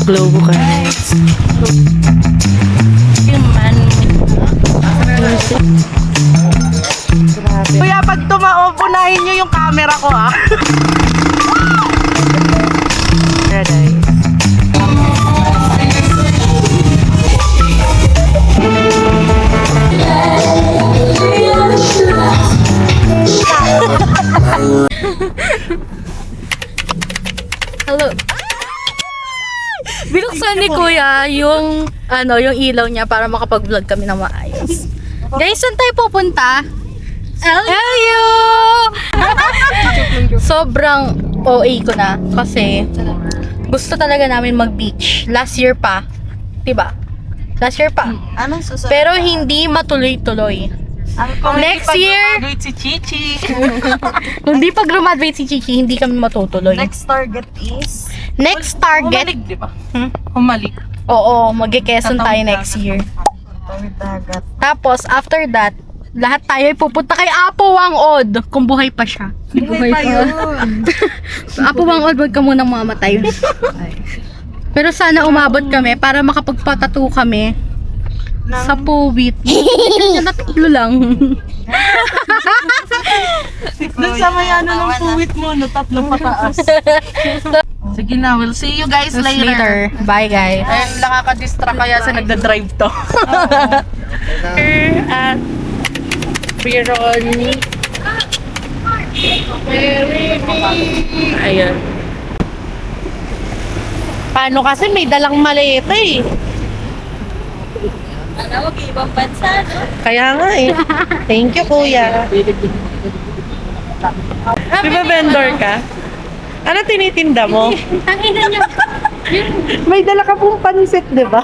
Globo guys. Grabe. Kuya, pag unahin nyo yung camera ko ah. Paradise. Hello. Binuksan ni Kuya yung yung ilaw niya para makapag-vlog kami na maayos. Guys, saan tayo pupunta? LU! Sobrang OA ko na kasi gusto talaga namin mag-beach. Last year pa. Diba? Last year pa. Anong susunod? Pero hindi matuloy-tuloy. Next year, si Chichi. kung di pa graduate si Chichi, hindi kami matutuloy. Next target is? Next target, Humalik, di ba? Humalik. oo, mag-Quezon tayo next year. Tawid dagat. Tapos, after that, lahat tayo ay pupunta kay Apo Wangod, kung buhay pa siya. Buhay pa yun. Apo Wangod, wag ka munang mamatay. Pero sana umabot kami para makapagpatato kami sa puwit. Natatlo lang. Doon sa may ano ng puwit mo, no, tatlong pataas. Sige na, we'll see you guys later. Bye, guys. Ayun, nakaka-distract kaya sa nagda-drive to. At Pironi. Ayun. Paano kasi may dalang maleta eh. Ano, ibang bansa, no? Kaya nga eh. Thank you, kuya. Di ba vendor ka? Ano tinitinda mo? Tangina niya. May dala ka pong pansit, di ba?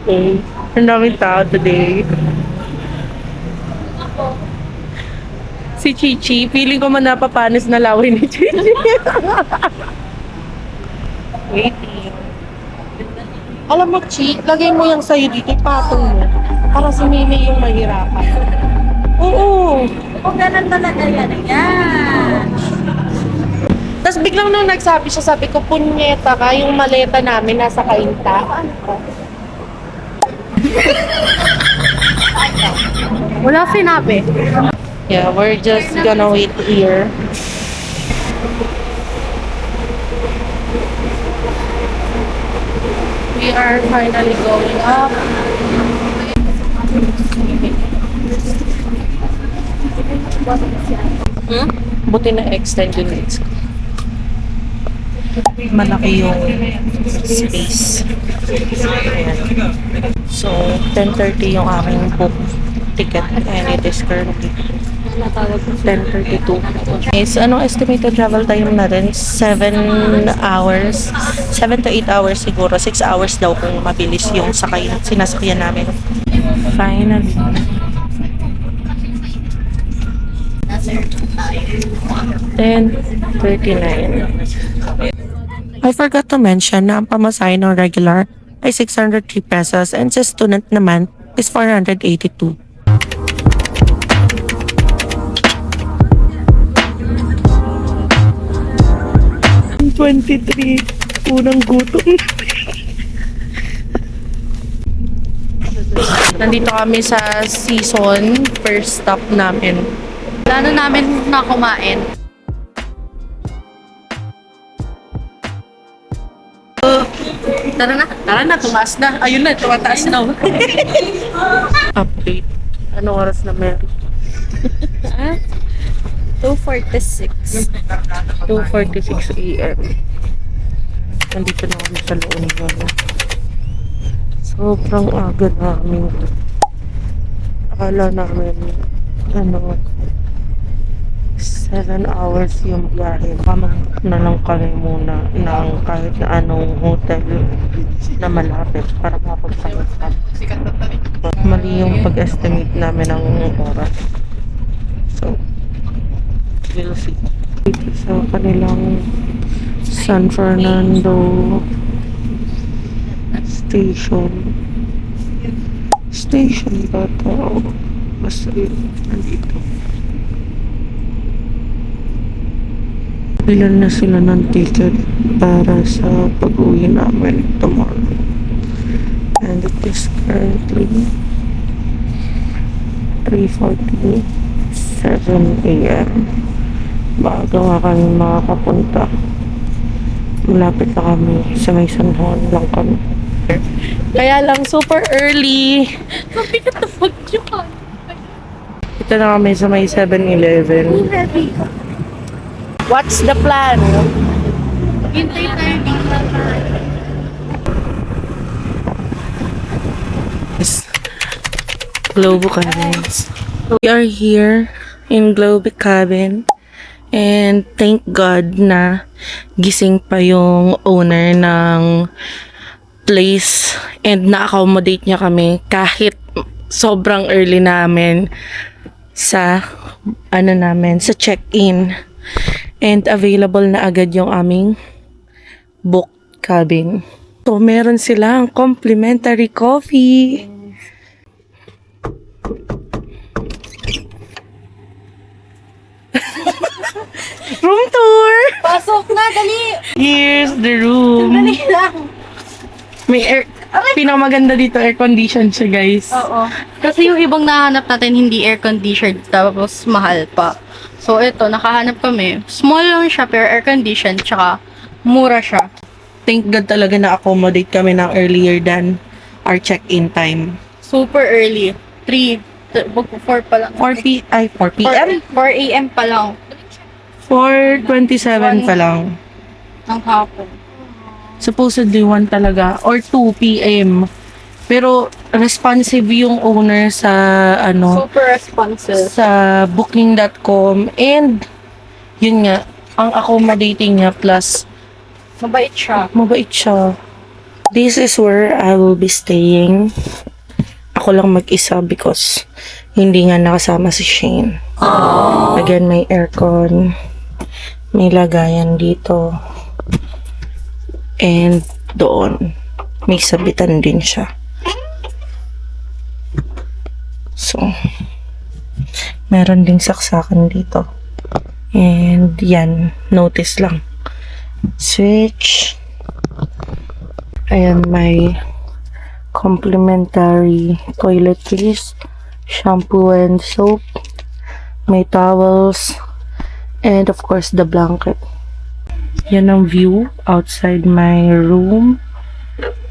Okay. Ang daming tao today. Si Chichi, feeling ko man napapanis na laway ni Chichi. Waiting. Alam mo, Chi, lagay mo yung sa'yo dito, ipatong mo. Para si Mimi yung mahirapan. Oo. Kung ganun talaga yan, ayan. Tapos biglang nung nagsabi siya, sabi ko, punyeta ka, yung maleta namin nasa kainta. Wala sinabi. Yeah, we're just gonna wait here. We are finally going up. Buti na extend yung legs ko. Malaki yung space. Ayan. So, 10:30 yung aming book ticket and it is currently 10:32. Is anong estimated travel time natin? 7 hours. 7 to 8 hours siguro. 6 hours daw kung mabilis yung sinasakyan namin. Finally. Then, 39. I forgot to mention na ang pamasahe ng regular ay 603 pesos and sa student naman is 482. Unang gutom. Nandito kami sa season, first stop namin. Plano namin na kumain. Tara na, tumaas na. Ayun na, tumataas na. Update. Anong oras na meron? 2:46. 2:46 a.m. Nandito na kami sa loob. Sobrang aga namin. Akala namin, 7 hours yung biyahe. Mamag na lang kami muna ng kahit na anong hotel na malapit para mapagpahinga kami. Mali yung pag-estimate namin ng oras. So, we'll see. Dito sa kanilang San Fernando station ba ito? Basta yun, nandito. Bilan na sila ng ticket para sa pag-uwi namin tomorrow. And it is currently 3:47 a.m. Maaga nga kami makakapunta. Malapit na kami sa may San Juan lang kami. Kaya lang super early. Mabigat na pag-yun. Ito na kami sa may 7-Eleven. Heavy. What's the plan? Hintay tayo dito. Globo Cabins. We are here in Globo Cabin and thank God na gising pa yung owner ng place and na-accommodate niya kami kahit sobrang early namin sa sa check-in and available na agad yung aming book cabin. So meron silang complimentary coffee. Room tour! Pasok na, dali! Here's the room. Dali lang. May pinakamaganda dito, air condition siya, guys. Oo. Kasi yung ibang nahanap natin hindi air-conditioned tapos mahal pa. So ito, nakahanap kami. Small lang siya pero air-conditioned tsaka mura siya. Thank God talaga na-accommodate kami ng earlier than our check-in time. Super early. 4 pa lang. 4 p.m.? 4 a.m. pa lang. 4:27 pa lang. Ang hapon. Supposedly 1 talaga or 2 p.m. Pero responsive yung owner sa Super responsive. sa booking.com and yun nga ang accommodating niya plus Mabait siya. mabait siya. This is where I will be staying. Ako lang mag-isa because hindi nga nakasama si Shane. Again, may aircon. May lagayan dito. And doon, may sabitan din siya. So, meron ding saksakan dito. And yan, notice lang. Switch. Ayan, may complimentary toiletries, shampoo and soap, may towels, and of course the blanket. Yan ang view outside my room.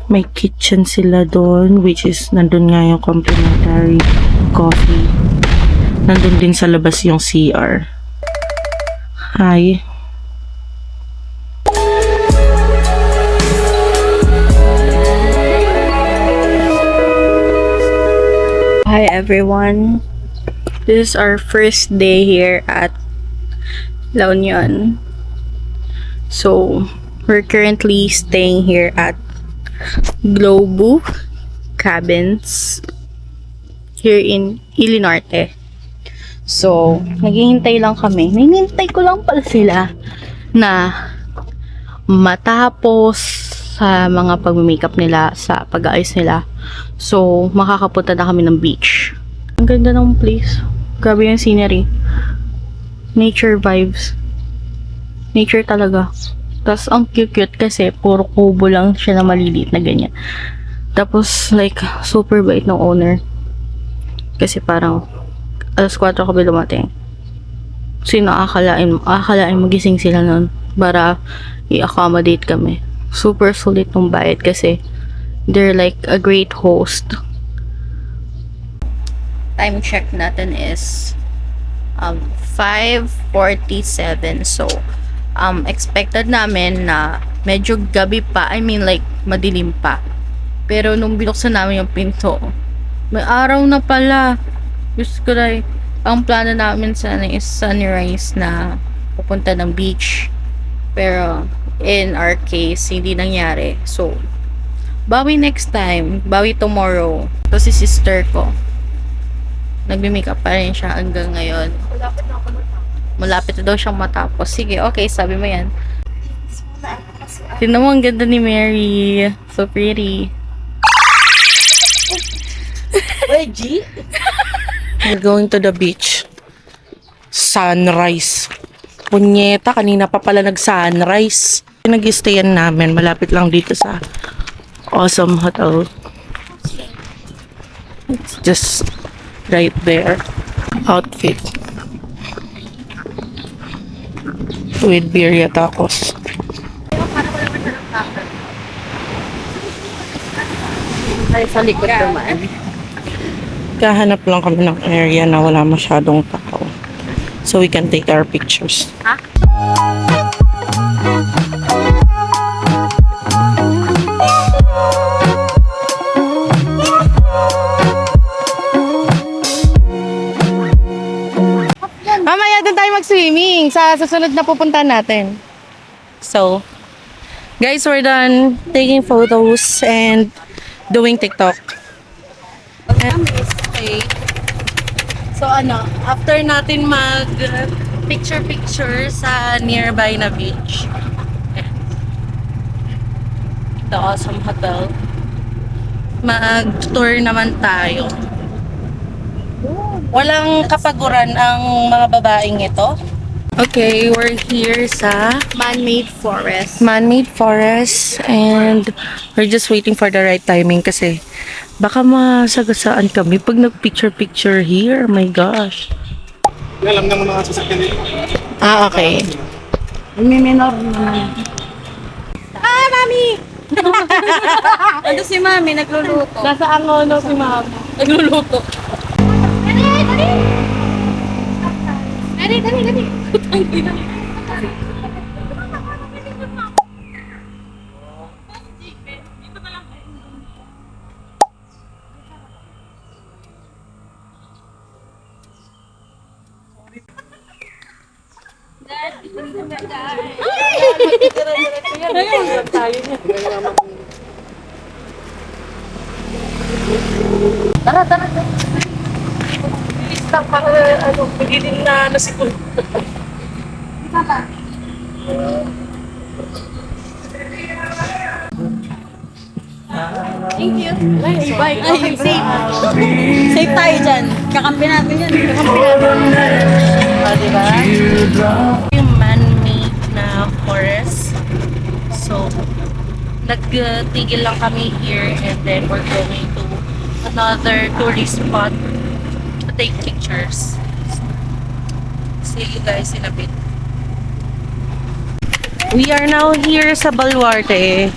May kitchen sila doon, which is nandun nga yung complimentary coffee. Nandun din sa labas yung CR. Hi. Hi everyone. This is our first day here at La Union. So, we're currently staying here at Globo Cabins here in Ilinorte. So, naghihintay lang kami. Hinihintay ko lang pala sila na matapos sa mga pag-makeup nila, sa pag-aayos nila. So, makakapunta na kami ng beach. Ang ganda ng place. Grabe yung scenery. Nature vibes. Nature talaga. Tapos, ang cute kasi puro kubo lang siya na maliliit na ganyan. Tapos, like, super bait ng owner. Kasi parang, 4:00 kami dumating. Sino akalain magising sila nun para i-accommodate kami. Super sulit ng bayad kasi they're like a great host. Time check natin is 5:47. So, expected namin na medyo gabi pa. I mean like madilim pa. Pero nung binuksan namin yung pinto, may araw na pala. Diyos ko na, ang plano namin sana is sunrise na pupunta ng beach. Pero in our case, hindi nangyari. So, bawi next time. Bawi tomorrow. So, si sister ko, nagme-makeup pa rin siya hanggang ngayon. Malapit na daw siyang matapos. Sige, okay, sabi mo yan. Tignan mo, ang ganda ni Mary. So pretty. We're going to the beach. Sunrise. punyeta, kanina pa pala nag-sunrise. Nag-stayan namin, malapit lang dito sa Awesome Hotel. It's just right there. Outfit. With birria tacos. Ay, sa likod naman. Kahanap lang kami ng area na wala masyadong tao. So we can take our pictures. Ha? Mamaya doon tayo mag-swimming sa susunod na pupuntahan natin. So, guys, we're done taking photos and doing TikTok. And okay. So after natin mag picture sa nearby na beach, the Awesome Hotel, mag-tour naman tayo. Walang kapaguran ang mga babaeng ito. Okay, we're here sa Man-made forest. man-made forest and we're just waiting for the right timing kasi baka masagasaan kami pag nag-picture here. Oh my gosh. Alam naman mga sasakyan dito. Ah, okay. May minor naman. Ah, Mami! Ano si Mami? Nagluluto. Nasa angono si Mama. Nagluluto. Dali. Tara. Bilis lang para magiging na nasipon. Thank you. Bye. Ay, safe. Safe tayo dyan. Kakampi natin yan. Diba? Yung man-made na forest. So, nagtigil lang kami here and then we're going to another tourist spot to take pictures. See you guys in a bit. We are now here sa Baluarte.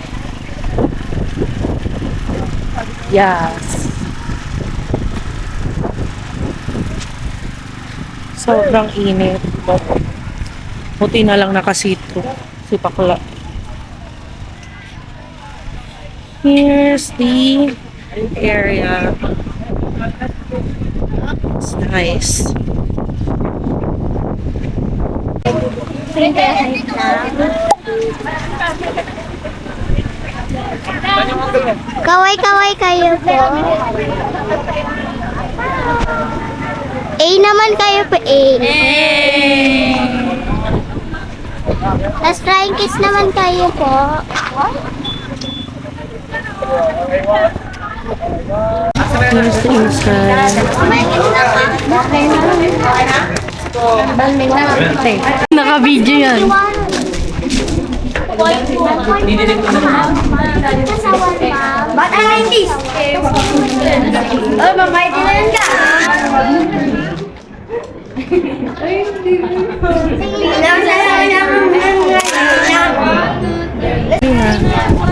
Yes. Sobrang init. Buti na lang nakasito. Si Pakla. Here's the area. It's nice. Kaway-kaway kayo po. A naman kayo po, A. Tapos flying kiss naman kayo po. Here's the inside. Naka-video yan. Ba't ang kiss? Oh, mamay din ka.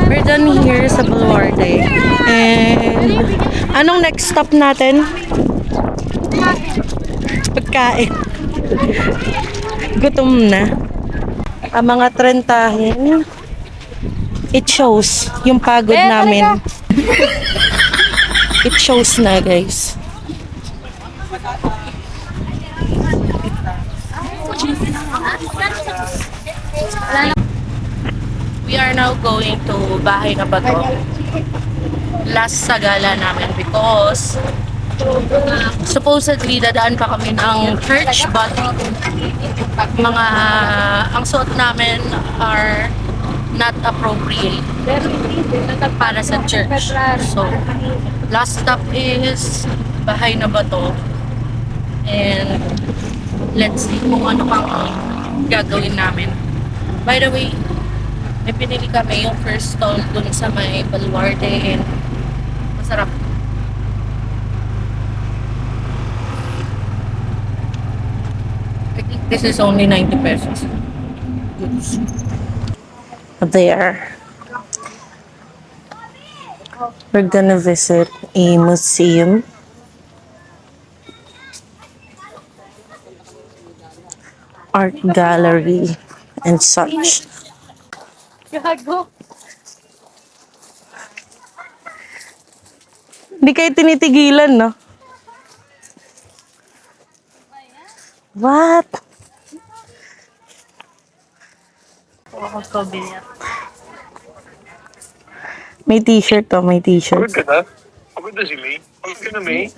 We're done here sa Baluarte. And anong next stop natin? Pagkain. Gutom na. Ang mga trentahin, it shows yung pagod namin. It shows na, guys. We are now going to Bahay na Bato. Last sa gala namin because supposedly dadaan pa kami ng church but ang suot namin are not appropriate para sa church. So, last stop is Bahay na Bato. And let's see kung ano pang gagawin namin. By the way, may pinili kami yung first stall dun sa may Baluarte and masarap. I think this is only 90 pesos. There. We're gonna visit a museum. Art gallery and such. Gago. Hindi kayo tinitigilan, no? What? May t-shirt to, may t-shirt. Pagod ka na? Pagod na si May? Pagod ka na, May?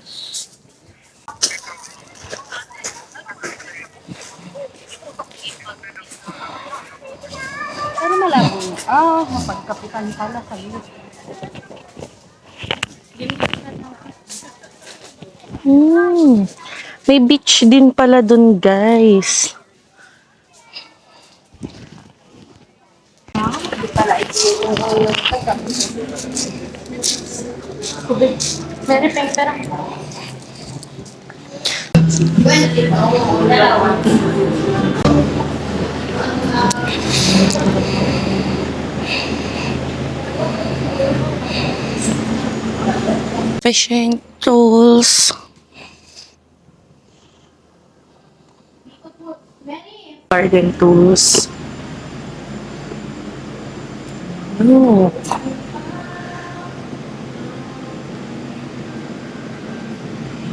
Pero malabo na. Ah, mapagkapitan pala sa'yo. May beach din pala dun, guys. Very paper. Fishing tools. Garden tools. Oh.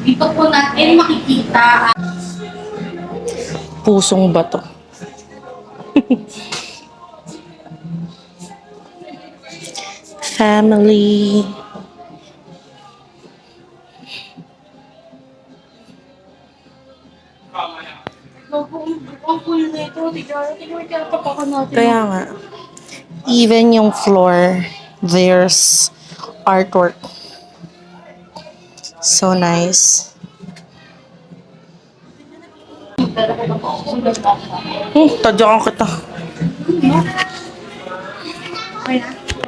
Dito po natin makikita Pusong bato. Family. ang cool na ito. Tingnan mo kaya tapakan natin. Kaya nga. Even yung floor, there's artwork. So nice. Tadyakan kita.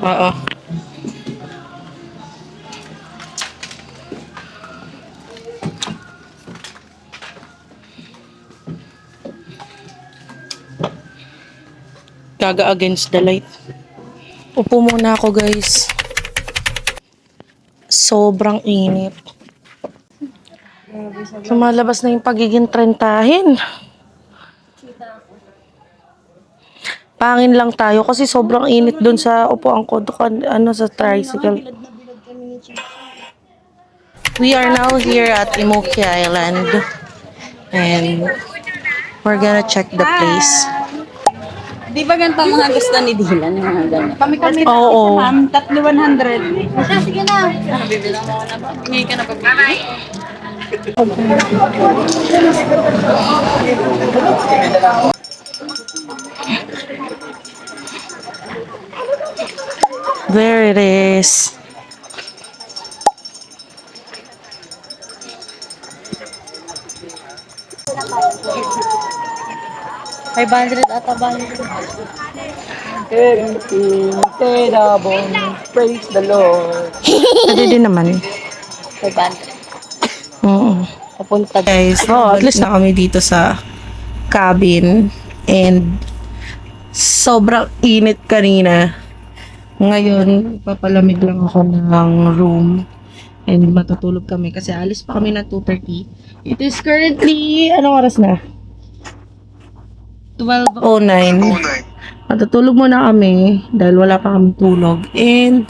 Oo. Gaga against the light. Upo muna ako, guys. Sobrang init. Lumalabas na yung pagiging trentahin. Pangin lang tayo kasi sobrang init dun sa upuan ko, sa tricycle. We are now here at Imoki Island and we're gonna check the place. Di ba ganito ang mga gusto ni Dylan? Yung mga ganyan. Kami Oo. ma'am, 100. Sige na. Ano, bibilang mo na ba? Hingi ka na ba? Bye-bye. There it is. ata ba? Praise the Lord. Pwede din naman. 500. Oo. Papunta Guys, at least na kami dito sa cabin and sobrang init kanina. Ngayon, papalamig lang ako ng room and matutulog kami kasi alis pa kami ng 2:30. It is currently, anong oras na? 12:09. Matutulog muna kami dahil wala pa kami tulog and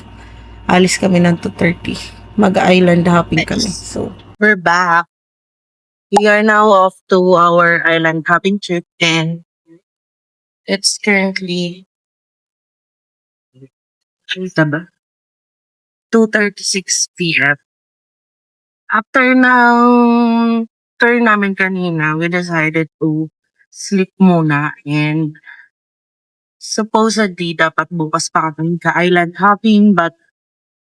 alis kami ng 2:30. Mag-island hopping kami. So, we're back. We are now off to our island hopping trip and it's currently 2:36 p.m. After ng turn namin kanina, we decided to sleep muna and supposedly dapat bukas pa kami ka-island hopping but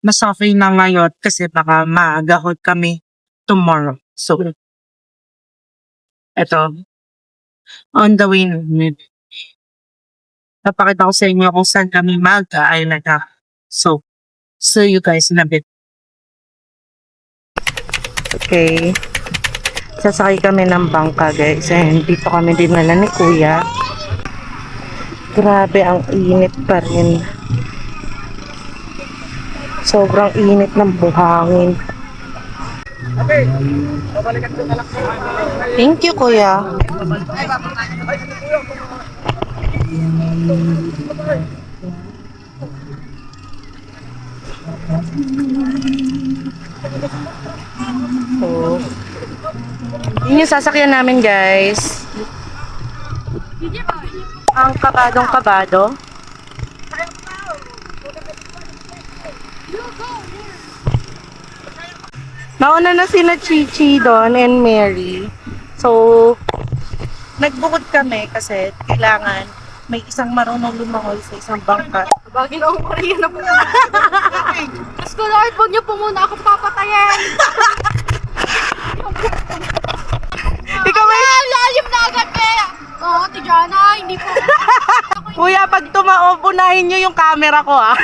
mas okay na ngayon kasi baka maagahot kami tomorrow. So, eto, On the way namin. Napakita ko sa inyo kung saan kami mag-island na. So, see you guys in a bit. Okay. Sasakay kami ng bangka, guys. And dito kami dinala ni Kuya. Grabe, ang init pa rin. Sobrang init ng buhangin. Thank you, Kuya. So, yun yung sasakyan namin, guys. Ang kabadong kabado. Nauna na sina Chichi doon and Mary. So, nagbukod kami kasi kailangan may isang marunong lumangoy sa isang bangka. Bagay na ako Maria na po. Diyos ko Lord, huwag niyo po muna ako papatayin. Ikaw may... Lalim na agad eh. Oo, Tijana, hindi po. Kuya, pag unahin nyo yung camera ko, ah.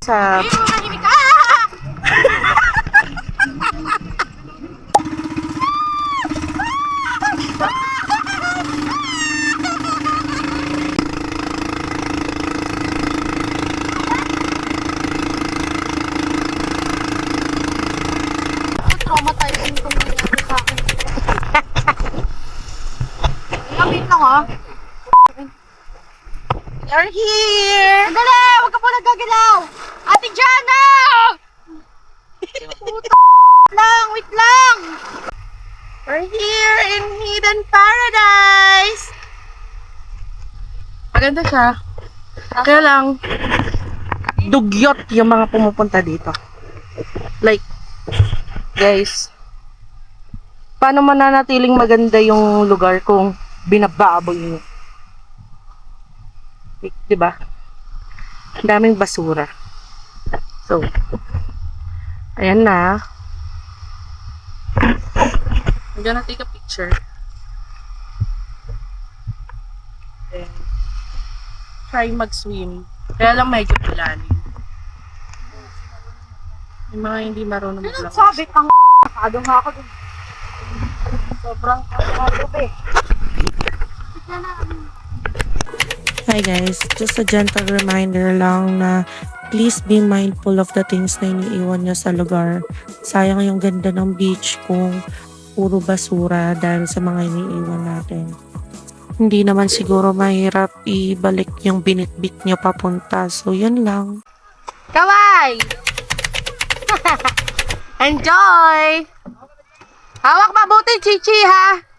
Sa... Manahimik ka. Traumatizing itong nangyari sa akin. Wait lang ah. You're here! Dali! Huwag ka po nagagalaw! Ate Jana! Puta lang! Wait lang! We're here in Hidden Paradise! Maganda siya. Kaya lang, dugyot yung mga pumupunta dito. Like, guys, paano mananatiling maganda yung lugar kung binababoy nyo? Diba? Ang daming basura. So, ayan na. I'm gonna take a picture. Then, try mag-swim. Kaya lang medyo pulanin. Yung mga hindi marunong maglangoy. Sabi kang nakado nga ako dun. Sobrang kagabi. Hi guys, just a gentle reminder lang na please be mindful of the things na iniiwan nyo sa lugar. Sayang yung ganda ng beach kung puro basura dahil sa mga iniiwan natin. Hindi naman siguro mahirap ibalik yung binitbit nyo papunta. So yun lang. Kaway! Enjoy! Hawak mabuti, Chichi, ha?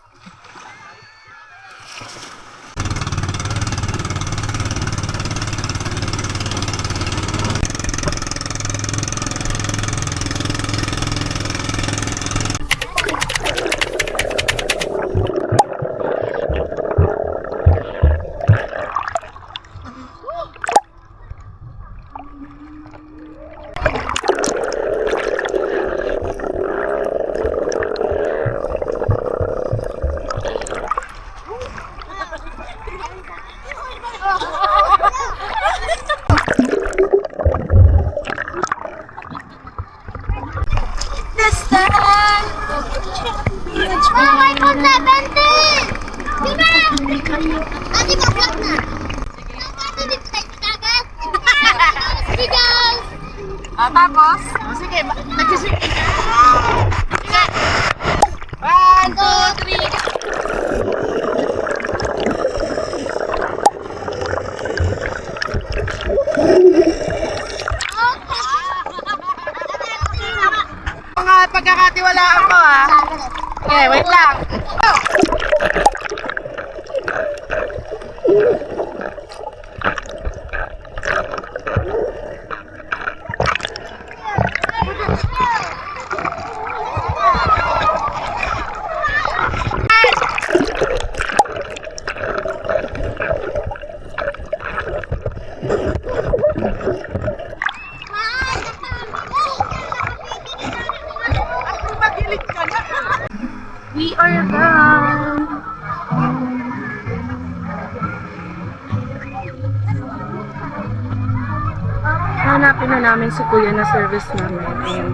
na namin si kuya na service namin. Ayun.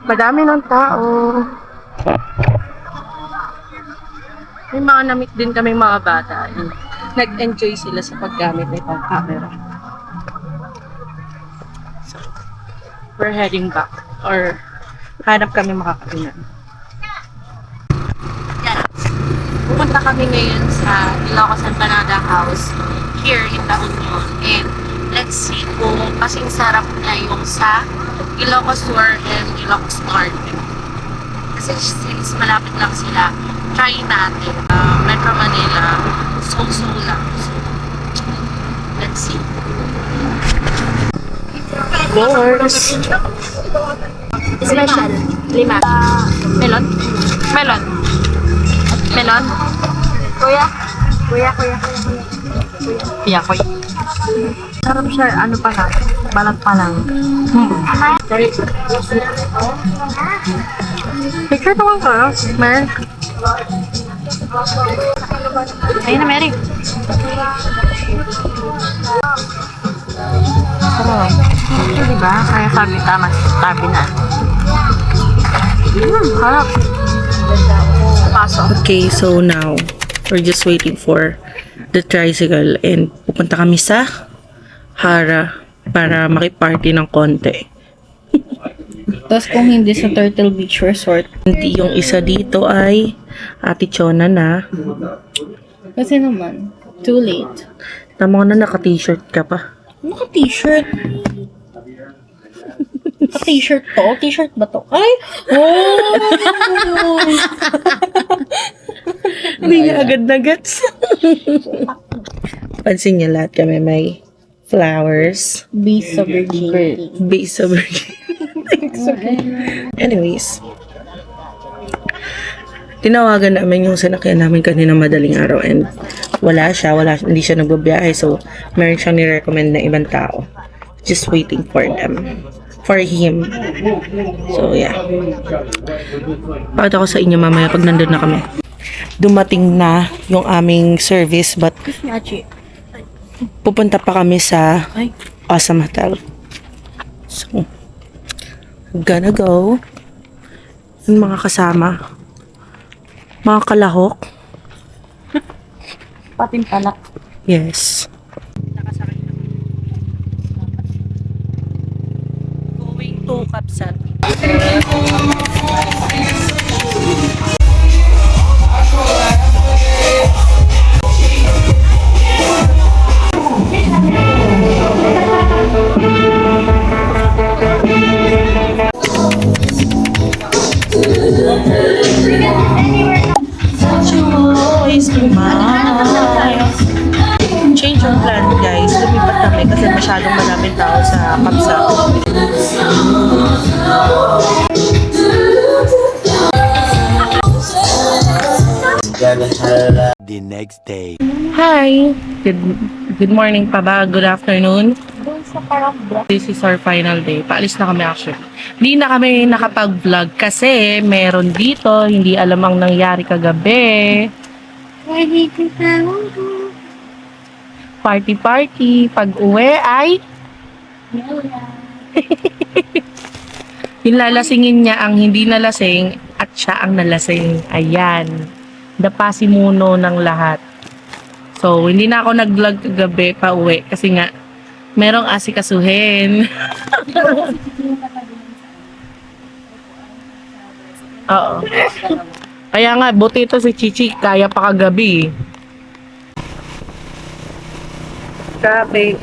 Madami ng tao. May mga namit din kami mga bata. Ayun. Nag-enjoy sila sa paggamit nitong camera. So, we're heading back. Or hanap kami makakainan. Pupunta kami ngayon sa Ilocos Empanada House here in La Union. And let's see kung kasing sarap niya yung sa Ilocos Sur and Ilocos North. Kasi since malapit lang sila, try natin. Metro Manila, so lang. So, let's see. Doors. Special. 5. Melon? Melon? Melon? Kuya. Yakoy. Sarap siya, ano pa lang, balat pa lang. Picture naman ka, Mer. Ayun na, Mary. Sarap. Diba? Kaya sabi tama, tabi na. Harap. Pasok. Okay, so now, we're just waiting for the tricycle and pupunta kami sa Hara para makiparty ng konti. Tapos kung hindi sa Turtle Beach Resort. Hindi, yung isa dito ay Ate Chona na. Kasi naman, too late. Tama ko na naka-t-shirt ka pa. Naka-t-shirt. Naka-t-shirt to? T-shirt ba to? Ay! Oh! Hindi niya agad na gets. Pansin niyo lahat kami may flowers. Beast of virginity. Base of Anyways. Tinawagan namin yung sinakyan namin kanina madaling araw and hindi siya nagbabiyahe, so meron siyang ni-recommend na ibang tao. Just waiting for him. So yeah. Pakita ko sa inyo mamaya pag nandun na kami. Dumating na yung aming service but pupunta pa kami sa Awesome Hotel. So, gonna go. Yung mga kasama. Mga kalahok. Patimpalak. Yes. Going to Kapsat. Change yung plan, guys. Lumipat kami kasi masyadong maraming tao sa Kapsat. The next day. Hi! Good morning pa ba? Good afternoon? This is our final day. Paalis na kami actually. Hindi na kami nakapag-vlog kasi meron dito. Hindi alam ang nangyari kagabi. Party. Pag uwi ay yung lalasingin niya ang hindi nalasing at siya ang nalasing. Ayan. Dapasimuno ng lahat. So, hindi na ako nag-vlog kagabi pa uwi kasi nga merong asikasuhin. Oo. Kaya nga, buti ito si Chichi. Kaya pa kagabi. Grabe.